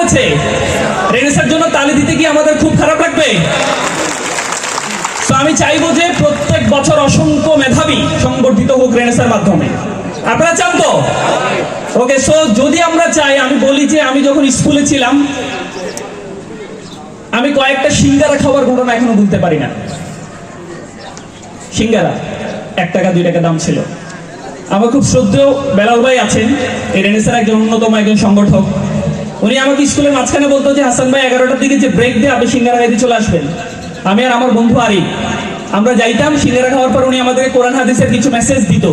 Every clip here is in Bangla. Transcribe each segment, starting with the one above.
আছে? রেনেসার জন্য তালি দিতে কি আমাদের খুব খারাপ লাগবে? তো আমি চাইবো যে প্রত্যেক বছর অসংখ্য মেধাবী সংবর্ধিত হোক রেনেসার মাধ্যমে। আপনারা চান তো? ওকে, সো যদি আমরা চাই, আমি বলি যে আমি যখন স্কুলে ছিলাম আমি কয়েকটা সিঙ্গারা খাওয়ার ঘটনা এখনো ভুলতে পারি না। সিঙ্গারা 1 টাকা 2 টাকা দাম ছিল। আমার খুব শ্রদ্ধেয় বেলাল ভাই আছেন, এই রেনেসার একজন অন্যতম একজন সংগঠক। উনি আমাকে স্কুলের মাঝখানে বলতো যে হাসান ভাই 11টার দিকে যে ব্রেক দিয়ে আপনি সিঙ্গারা খাইতে চলে আসবেন। আমি আর আমার বন্ধু আরিফ আমরা যাইতাম, সিঙ্গারা খাওয়ার পর উনি আমাদেরকে কোরআন হাদিসের কিছু মেসেজ দিত।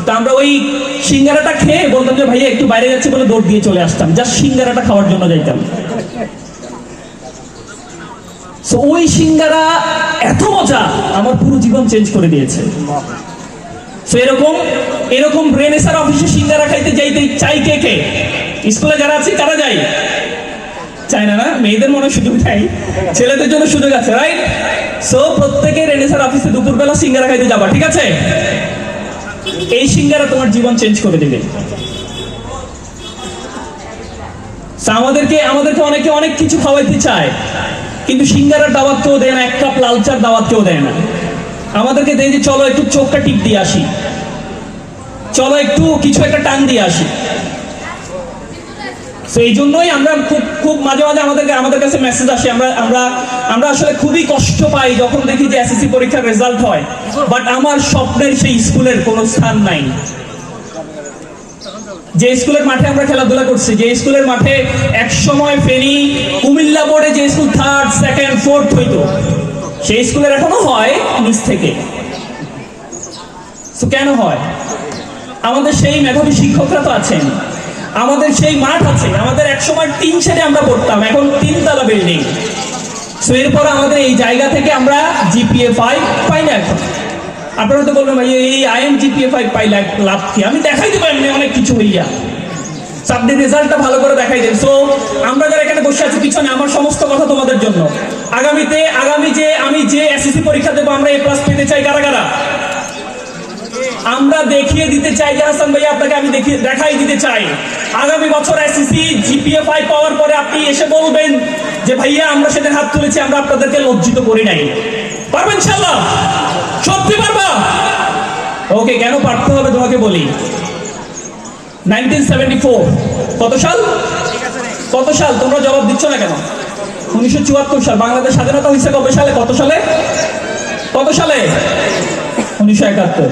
তো আমরা ওই সিঙ্গারাটা খেয়ে বলতাম যে ভাইয়া একটু বাইরে যাচ্ছে বলে দৌড় দিয়ে চলে আসতাম, জাস্ট সিঙ্গারাটা খাওয়ার জন্য যাইতাম। তো ওই সিঙ্গারা এত মজা, আমার পুরো জীবন চেঞ্জ করে দিয়েছে। তো এরকম রেনেসার অফিসে সিঙ্গারা খাইতে যাইতে চাই কে কে? স্কুলে যারা আছে তারা যায়? চাই না, না? মেয়েদের মনে সুযোগ নাই, ছেলেদের জন্য সুযোগ আছে, রাইট? সো প্রত্যেকে রেনেসার অফিসে দুপুরবেলা সিঙ্গারা খাইতে যাবা, ঠিক আছে? এই সিঙ্গারা তোমার জীবন চেঞ্জ করে দিবে। আমাদেরকে অনেকে অনেক কিছু খাওয়াইতে চায়, কিন্তু সিঙ্গারার দাওয়াত কেউ দেয় না, 1 কাপ লাল চার দাওয়াত কেউ দেয় না। আমাদেরকে দেয় যে চলো একটু চোখটা টিপ দিয়ে আসি, চলো একটু কিছু একটা টান দিয়ে আসি। তো এই জন্যই আমরা খুব মাঝে মাঝে আমাদের কাছে মেসেজ আসে, আমরা আসলে খুবই কষ্ট পাই যখন দেখি যে এসএসসি পরীক্ষার রেজাল্ট হয়, বাট আমার স্বপ্নের সেই স্কুলের কোনো স্থান নাই। যে স্কুলের মাঠে আমরা খেলাধুলা করছি, যে স্কুলের মাঠে এক সময় ফেনী কুমিল্লা বোর্ডে যে স্কুল 3rd, 2nd, 4th হইতো, সেই স্কুলের এখনো হয় নিচ থেকে। তো কেন হয়? আমাদের সেই মেধাবী শিক্ষকরা তো আছেন, আমাদের সেই মাঠ আছে, আমাদের এক সময় 3 শেডে আমরা পড়তাম, এখন 3 তলা বিল্ডিং। সো এরপর আমাদের এই জায়গা থেকে আমরা জিপিএ 5 পাই না। এখন আপনারা তো বলবেন ভাই এই আইএম জিপিএ 5 পাই লাভ কি? আমি দেখাই দেবো এমনি অনেক কিছু হইয়া, আপনি রেজাল্টটা ভালো করে দেখাই দেন। সো আমরা যারা এখানে বসে আছি পিছনে, আমার সমস্ত কথা তোমাদের জন্য। আমি যে এসএসসি পরীক্ষা দেবো, আমরা A+ পেতে চাই কারা কারা? আমরা দেখিয়ে দিতে চাই যে হাসান ভাই আপনাকে আমি দেখাই দিতে চাই, আগামী বছর এসএসসি জিপিএ 5 পাওয়ার পরে আপনি এসে বলবেন যে ভাইয়া আমরা সেদিন হাত তুলেছি, আমরা আপনাদেরকে লজ্জিত করি নাই। পারবেন ইনশাআল্লাহ? সত্যি পারবা? ওকে, কেন পারতে হবে তোমাকে বলি। 1974 কত সাল? তোমরা জবাব দিচ্ছ না কেন? 1974 সাল। বাংলাদেশ স্বাধীনতা হয়েছে কবে সালে? কত সালে? 1971।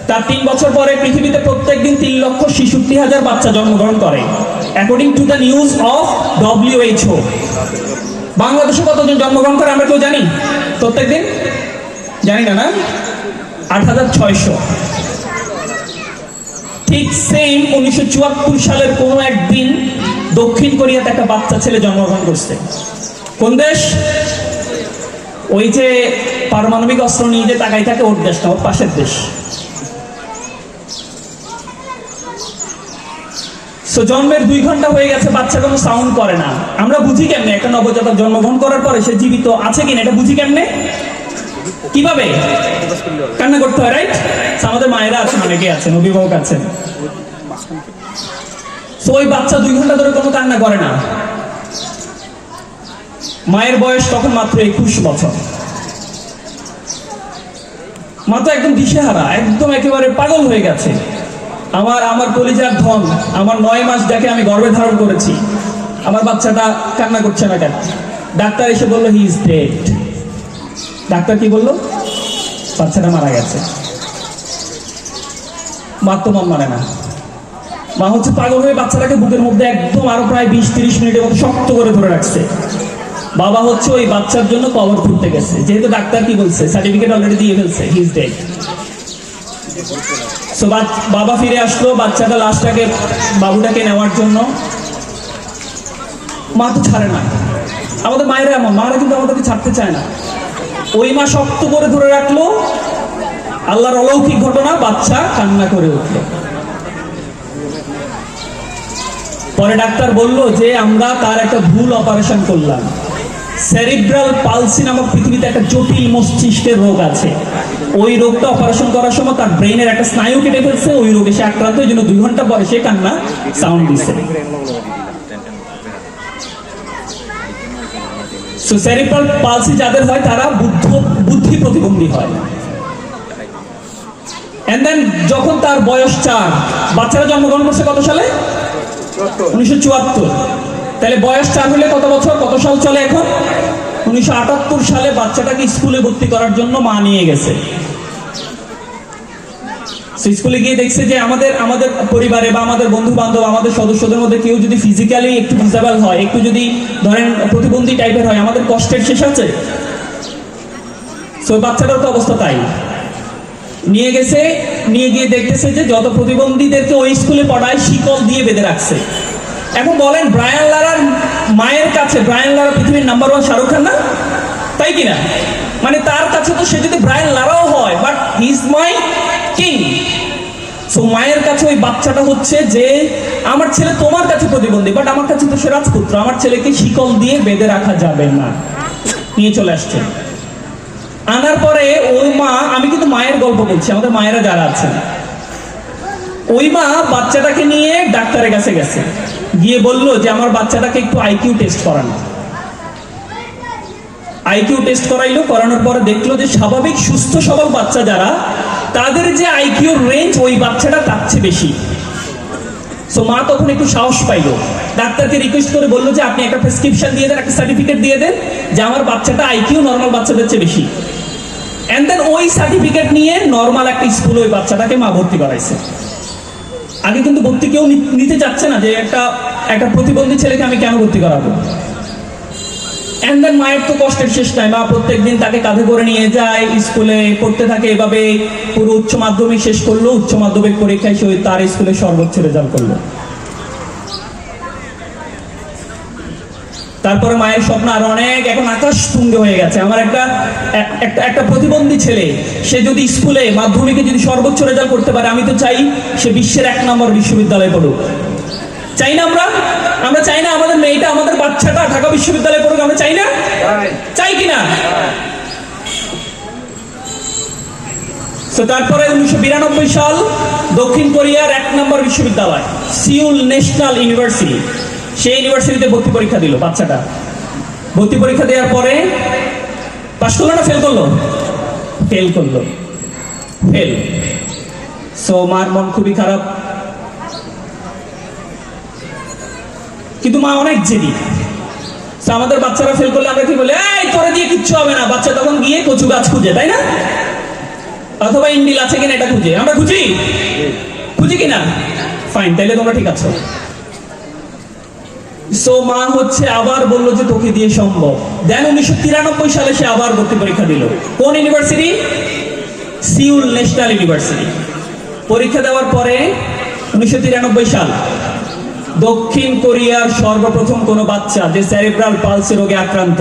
তার 3 বছর পরে পৃথিবীতে প্রত্যেকদিন 3,66,000 বাচ্চা জন্মগ্রহণ করে, according to the news of WHO। বাংলাদেশে কতজন জন্মগ্রহণ করে আমরা কেউ জানি? প্রত্যেকদিন জানি না, না? 8,600। ঠিক সেম 1974 সালের কোনো একদিন দক্ষিণ কোরিয়াতে একটা বাচ্চা ছেলে জন্মগ্রহণ করছে। কোন দেশ? ওই যে পারমাণবিক অস্ত্র নিয়ে যে তাকাই থাকে, ওর দেশ না, ওর পাশের দেশ। সো জন্মের 2 ঘন্টা হয়ে গেছে, বাচ্চা কোনো সাউন্ড করে না। আমরা বুঝি কেমনে একটা নবজাতক জন্মগ্রহণ করার পরে সে জীবিত আছে কিনা? এটা বুঝি কেমনে? কিভাবে? কান্না করতে হয়, রাইট? আমাদের মায়েরা আছেন, অনেকে আছেন, অভিভাবক আছেন। তো ওই বাচ্চা 2 ঘন্টা ধরে কোনো কান্না করে না। মায়ের বয়স তখন মাত্র 21 বছর। মাত্র একদম দিশেহারা, একদম একেবারে পাগল হয়ে গেছে। আমার কলিজার ধন, আমার 9 মাস দেখে আমি গর্ভে ধারণ করেছি, আমার বাচ্চাটা কান্না করছে না কেন? ডাক্তার এসে বললো হি ইজ ডেড। ডাক্তার কি বললো? বাচ্চাটা মারা গেছে। মা তো মন মানে না, মা হচ্ছে পাগল হয়ে বাচ্চাটাকে বুকের মধ্যে একদম আরো প্রায় 20-30 মিনিটের মতো শক্ত করে ধরে রাখছে। বাবা হচ্ছে ওই বাচ্চার জন্য কবর খুঁড়তে গেছে, যেহেতু ডাক্তার কি বলছে, সার্টিফিকেট অলরেডি দিয়ে ফেলছে, হি ইজ ডেড। সো বাবা ফিরে আসলো বাচ্চাটা লাশটাকে, বাবুটাকে নেওয়ার জন্য। মা তো ছাড়ে না। আমাদের মায়েরা এমন, মারা কিন্তু আমাদেরকে ছাড়তে চায় না। ওই মা শক্ত করে ধরে রাখলো, আল্লাহর অলৌকিক ঘটনা, বাচ্চা কান্না করে উঠলো। পরে ডাক্তার বললো যে আমরা তার একটা ভুল অপারেশন করলাম। সেরিব্রাল পালসি নামক পৃথিবীতে একটা জটিল মস্তিষ্কের রোগ আছে। ওই রোগটা অপারেশন করার সময় তার ব্রেনের একটা স্নায়ু কেটে ফেলছে, ওই রোগে সে আক্রান্ত, এই জন্য 2 ঘন্টা পরে সে কান্না সাউন্ড দিচ্ছে। সো সেরিব্রাল পালসি যাদের হয় তারা বুদ্ধি প্রতিবন্ধী হয়। এন্ড দেন যখন তার বয়স 4, বাচ্চারা জন্মগ্রহণ করছে কত সালে? 1974। তাহলে বয়স 4 হলে কত বছর, কত সাল চলে এখন? 1978 সালে বাচ্চাটাকে স্কুলে ভর্তি করার জন্য মা নিয়ে গেছে। স্কুলে গিয়ে দেখছে যে আমাদের পরিবারে বা আমাদের বন্ধু বান্ধব, আমাদের সদস্যদের মধ্যে কেউ যদি ফিজিক্যালি একটু ডিসেবল হয়, একটু যদি ধরেন প্রতিবন্ধী টাইপের হয়, আমাদের কষ্টের শেষ আছে? সো বাচ্চাটার তো অবস্থা তাই। নিয়ে গিয়ে দেখতেছে যে যত প্রতিবন্ধীদেরকে ওই স্কুলে পড়ায় শিকল দিয়ে বেঁধে রাখছে। এখন বলেন ব্রায়ান লারার মায়ের কাছে ব্রায়ান লারা পৃথিবীর নাম্বার 1 শাহরুখ খান না? তাই কিনা? মানে তার কাছে তো সে যদি ব্রায়ান লারাও হয়, but he is my king. So মায়ের কাছে ওই বাচ্চাটা হচ্ছে যে আমার ছেলে তোমার কাছে প্রতিবন্ধী, বাট আমার কাছে তো সে রাজপুত্র, আমার ছেলেকে শিকল দিয়ে বেঁধে রাখা যাবে না। নিয়ে চলে আসছে। আনার পরে ওই মা, আমি কিন্তু মায়ের গল্প বলছি, আমাদের মায়েরা যারা আছেন, ওই মা বাচ্চাটাকে নিয়ে ডাক্তারের কাছে গেছে, গিয়ে বললো যে আমার বাচ্চাটাকে একটু আইকিউ টেস্ট করানো। আইকিউ টেস্ট করাইলো, করানোর পরে দেখলো যে স্বাভাবিক সুস্থ সবল বাচ্চা যারা, তাদের যে আইকিউর রেঞ্জ ওই বাচ্চাটা তার চেয়ে বেশি। সো মা তখন একটু সাহস পাইলো, ডাক্তারকে রিকোয়েস্ট করে বললো যে আপনি একটা প্রেসক্রিপশন দিয়ে দেন, একটা সার্টিফিকেট দিয়ে দেন যে আমার বাচ্চাটা আইকিউ নর্মাল বাচ্চাদের চেয়ে বেশি। এন্ড দেন ওই সার্টিফিকেট নিয়ে নর্মাল একটা স্কুলে ওই বাচ্চাটাকে মা ভর্তি করাইছে। আগে কিন্তু ভর্তি কেউ নিতে চাচ্ছে না, যে একটা প্রতিবন্ধী ছেলেকে আমি কেন ভর্তি করাবো। এন্ড দেন মায়ের তো কষ্টের শেষ নাই, মা প্রত্যেকদিন তাকে কাঁধে করে নিয়ে যায়, স্কুলে পড়তে থাকে। এভাবে পুরো উচ্চ মাধ্যমিক শেষ করলো, উচ্চ মাধ্যমিক পরীক্ষায় সে তার স্কুলে সর্বোচ্চ রেজাল্ট করলো। তারপরে মায়ের স্বপ্ন আরো অনেক এখন আকাশ তুঙ্গে হয়ে গেছে। আমার একটা প্রতিবন্ধী ছেলে, সে যদি স্কুলে মাধ্যমিকে যদি সর্বোচ্চ রেজাল্ট করতে পারে, আমি তো চাই সে বিশ্বের 1 নম্বর বিশ্ববিদ্যালয়ে পড়ুক। চাই না? আমরা চাই না আমাদের মেয়েটা, আমাদের বাচ্চাটা ঢাকা বিশ্ববিদ্যালয়ে পড়ুক? আমরা চাই না? চাই কিনা? তো তারপরে 1992 সাল দক্ষিণ কোরিয়ার 1 নম্বর বিশ্ববিদ্যালয় সিউল ন্যাশনাল ইউনিভার্সিটি, সেই ইউনিভার্সিটিতে ভর্তি পরীক্ষা দিল বাচ্চাটা। ভর্তি পরীক্ষা দেওয়ার পরে পাস করলো না ফেল করলো? ফেল করলো, ফেল। সো মার মন খুবই খারাপ, কিন্তু মা অনেক জেদি। আমাদের বাচ্চারা ফেল করলে আমরা কি বলি? এই তোরে দিয়ে কিচ্ছু হবে না। বাচ্চা তখন গিয়ে কচু গাছ খুঁজে, তাই না? অথবা ইন্ডিল আছে কিনা এটা খুঁজে। আমরা খুঁজি কিনা? ফাইন, তাইলে তোমরা ঠিক আছো। সো মা হচ্ছে আবার বললো যে তোকে দিয়ে সম্ভব। দেন 1993 সালে সে আবার ভর্তি পরীক্ষা দিল। কোন ইউনিভার্সিটি? Seoul national university. পরীক্ষা দেওয়ার পরে 1993 সাল দক্ষিণ কোরিয়ার সর্বপ্রথম কোনো বাচ্চা যে সেরিব্রাল পালসি রোগে আক্রান্ত,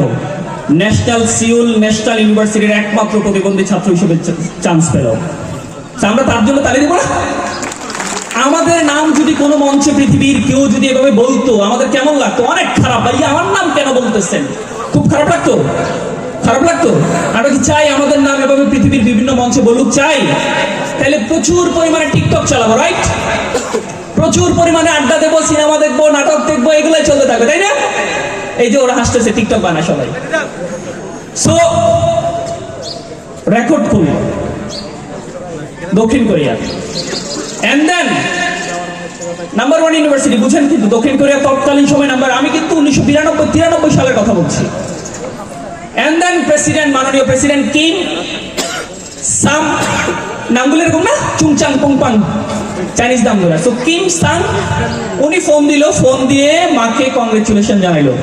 সিউল ন্যাশনাল ইউনিভার্সিটির একমাত্র প্রতিবন্ধী ছাত্র হিসেবে চান্স পেল। আমরা তার জন্য তালি দেব না? আমাদের নাম যদি কোনো মঞ্চে পৃথিবীর কেউ যদি এভাবে বলতো, আমাদের কেমন লাগতো? অনেক খারাপ। ভাই আমার নাম কেন বলতেছেন? খুব খারাপ লাগতো। আমরা কি চাই আমাদের নাম এভাবে পৃথিবীর বিভিন্ন মঞ্চে বলুক? চাই। তাহলে প্রচুর পরিমাণে টিকটক চালাবো, রাইট? প্রচুর পরিমাণে আড্ডা দেবো, সিনেমা দেখবো, নাটক দেখবো, এগুলোই চলতে থাকবে, তাই না? এই যে ওরা হাসতেছে, টিকটক বানায় সবাই। সো রেকর্ড করল দক্ষিণ Korea. And then number 1 university, বুঝেন কিন্তু দক্ষিণ কোরিয়া তৎকালীন সময় নাম্বার, আমি কিন্তু 1993 সালের কথা বলছি। এন্ড দেন প্রেসিডেন্ট, মাননীয় প্রেসিডেন্ট কিম সাম, নামগুলো এরকম না, চুংচাং পোংপাং, চাইনিজ নামগুলো। সো কিম সাং উনি ফোন দিল, ফোন দিয়ে মাকে কংগ্রেচুলেশন জানাইলো।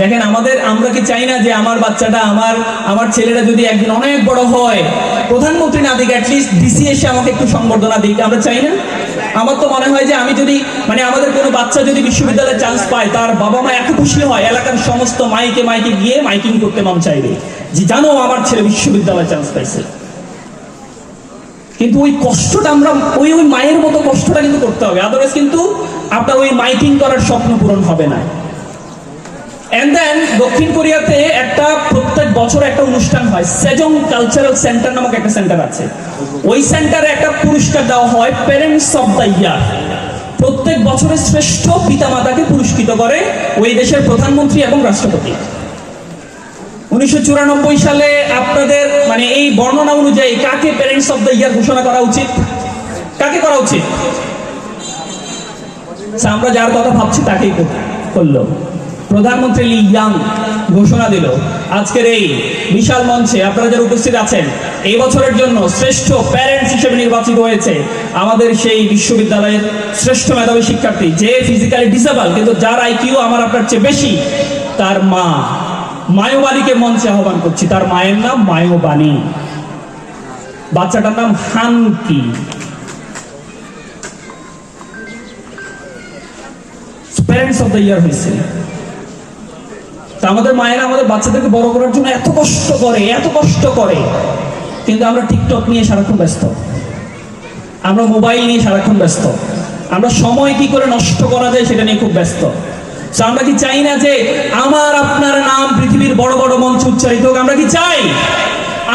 দেখেন আমরা কি চাই না যে আমার বাচ্চাটা, আমার ছেলেটা যদি একদিন অনেক বড় হয়, প্রধানমন্ত্রী না দিক, অ্যাটলিস্ট ডিসি এসে আমাকে একটু সংবর্ধনা দিক? আমরা চাই না? আমার তো মনে হয় যে আমি যদি আমাদের কোনো বাচ্চা যদি বিশ্ববিদ্যালয়ে চান্স পায়, তার বাবা মা এত খুশি হয়, এলাকার সমস্ত মাইকে গিয়ে মাইকিং করতে মন চাইবে যে জানো আমার ছেলে বিশ্ববিদ্যালয়ে চান্স পাইছে। কিন্তু ওই কষ্টটা আমরা ওই মায়ের মতো কষ্টটা কিন্তু করতে হবে, আদারওয়াইজ কিন্তু আপনার ওই মাইকিং করার স্বপ্ন পূরণ হবে না। এন্ড দেন দক্ষিণ কোরিয়াতে প্রত্যেক বছর একটা অনুষ্ঠান হয়, সেজং কালচারাল সেন্টার নামক একটা সেন্টার আছে। ওই সেন্টারে একটা পুরস্কার দেওয়া হয়, প্যারেন্টস অফ দ্য ইয়ার। প্রত্যেক বছরের শ্রেষ্ঠ পিতামাতাকে পুরস্কৃত করে ওই দেশের প্রধানমন্ত্রী এবং রাষ্ট্রপতি। 1994 সালে আপনাদের মানে এই বর্ণনা অনুযায়ী কাকে প্যারেন্টস অফ দ্য ইয়ার ঘোষণা করা উচিত? কাকে করা উচিত? আমরা যার কথা ভাবছি তাকেই করলো। প্রধানমন্ত্রী লি ইয়াং ঘোষণা দিল আজকের এই বিশাল মঞ্চে আপনারা যারা উপস্থিত আছেন, এই বছরের জন্য শ্রেষ্ঠ প্যারেন্টস হিসেবে নির্বাচিত হয়েছে আমাদের সেই বিশ্ববিদ্যালয়ের শ্রেষ্ঠ মেধাবী শিক্ষার্থী, যে ফিজিক্যালি ডিসেবল কিন্তু যার আইকিউ আমার আপনার চেয়ে বেশি, তার মা মায়োবাণীকে মঞ্চে আহ্বান করছি। তার মায়ের নাম মায়োবাণী, বাচ্চাটার নাম হানকি। প্যারেন্টস অফ দ্য ইয়ার হয়েছে। তা আমাদের মায়েরা আমাদের বাচ্চাদেরকে বড় করার জন্য এত কষ্ট করে, কিন্তু আমরা টিকটক নিয়ে সারাক্ষণ ব্যস্ত, আমরা মোবাইল নিয়ে সারাক্ষণ ব্যস্ত, আমরা সময় কি করে নষ্ট করা যায় সেটা নিয়ে খুব ব্যস্ত। আমরা কি চাই না যে আমার আপনার নাম পৃথিবীর বড় বড় মঞ্চে উচ্চারিত হোক? আমরা কি চাই?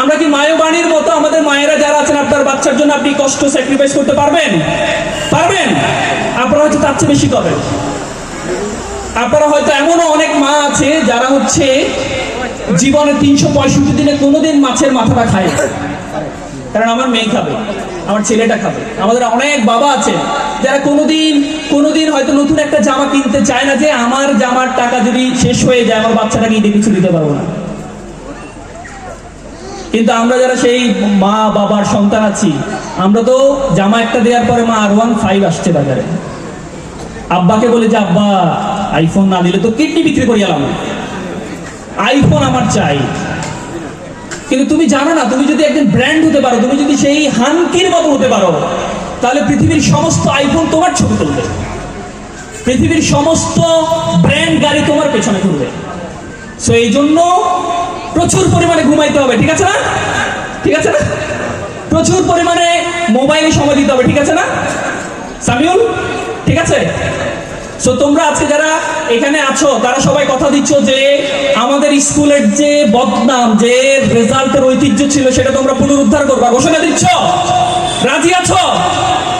আমরা কি মায়োবাণীর মতো আমাদের মায়েরা যারা আছেন, আপনার বাচ্চার জন্য আপনি কষ্ট স্যাক্রিফাইস করতে পারবেন? আপনারা হয়তো তার চেয়ে বেশি করবেন। আপনারা হয়তো এমনও অনেক মা আছে যারা হচ্ছে জীবনে 365 দিনে কোনোদিন মাছের মাথাটা খায়, কারণ আমার মেয়ে খাবে, আমার ছেলেটা খাবে। আমাদের অনেক বাবা আছে যারা কোনোদিন হয়তো নতুন একটা জামা কিনতে চায় না, যে আমার জামার টাকা যদি শেষ হয়ে যায় আমার বাচ্চাটাকে ঈদে কিছু দিতে পারবো না। কিন্তু আমরা যারা সেই মা বাবার সন্তান আছি, আমরা তো জামা একটা দেওয়ার পরে মা R1 5 আসছে বাজারে, আব্বাকে বলে যে আব্বা আইফোন না দিলে তো কিডনি বিক্রি করে গেলাম, আইফোন আমার চাই। কিন্তু তুমি জানো না, তুমি যদি একজন ব্র্যান্ড হতে পারো, তুমি যদি সেই হানকির মতো হতে পারো, তাহলে পৃথিবীর সমস্ত আইফোন তোমার ছবি তুলবে, পৃথিবীর সমস্ত ব্র্যান্ড গাড়ি তোমার পেছনে ঘুরবে। সো এই জন্য প্রচুর পরিমাণে ঘুমাইতে হবে, ঠিক আছে না? প্রচুর পরিমাণে মোবাইলে সময় দিতে হবে, ঠিক আছে না সামিউল? ঠিক আছে। সো তোমরা আজকে যারা এখানে আছো তারা সবাই কথা দিচ্ছ যে আমাদের স্কুলের যে বদনাম, যে রেজাল্টের ঐতিহ্য ছিল সেটা তোমরা পুনরুদ্ধার করবা, ঘোষণা দিচ্ছ? রাজি আছো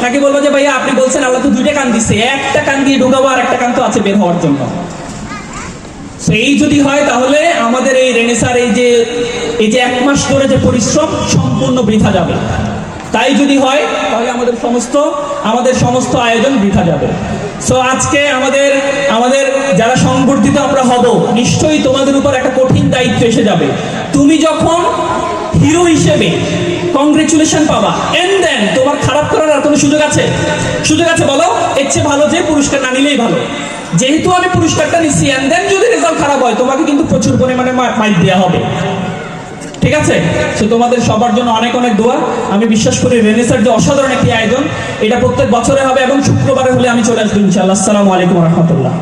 নাকি বলবো যে ভাইয়া আপনি বলছেন আল্লাহ তো 2টা কান দিচ্ছে, একটা কান দিয়ে ঢুকাবো আর একটা কান তো আছে বের হওয়ার জন্য? এই যদি হয় তাহলে আমাদের এই রেনেসার এই যে 1 মাস ধরে যে পরিশ্রম সম্পূর্ণ বৃথা যাবে। তাই যদি হয় তাহলে আমাদের সমস্ত আয়োজন বৃথা যাবে। সো আজকে আমাদের যারা সংবর্ধিত আমরা হব, নিশ্চয়ই তোমাদের উপর একটা কঠিন দায়িত্ব এসে যাবে। তুমি যখন হিরো হিসেবে কংগ্রেচুলেশন পাবা, এন্ড দেন তোমার খারাপ করার আর কোনো সুযোগ আছে? বলো? এর চেয়ে ভালো যে পুরস্কার না নিলেই ভালো। যেহেতু আমি পুরস্কারটা নিচ্ছি, এন্ড দেন যদি রেজাল্ট খারাপ হয় তোমাকে কিন্তু প্রচুর পরিমাণে মাইক দেওয়া হবে, ঠিক আছে? তো তোমাদের সবার জন্য অনেক দোয়া। আমি বিশ্বাস করি রেনেসার যে অসাধারণ একটি আয়োজন, এটা প্রত্যেক বছরে হবে এবং শুক্রবারে হলে আমি চলে আসবো ইনশাআল্লাহ। আসসালামু আলাইকুম ওয়া রাহমাতুল্লাহ।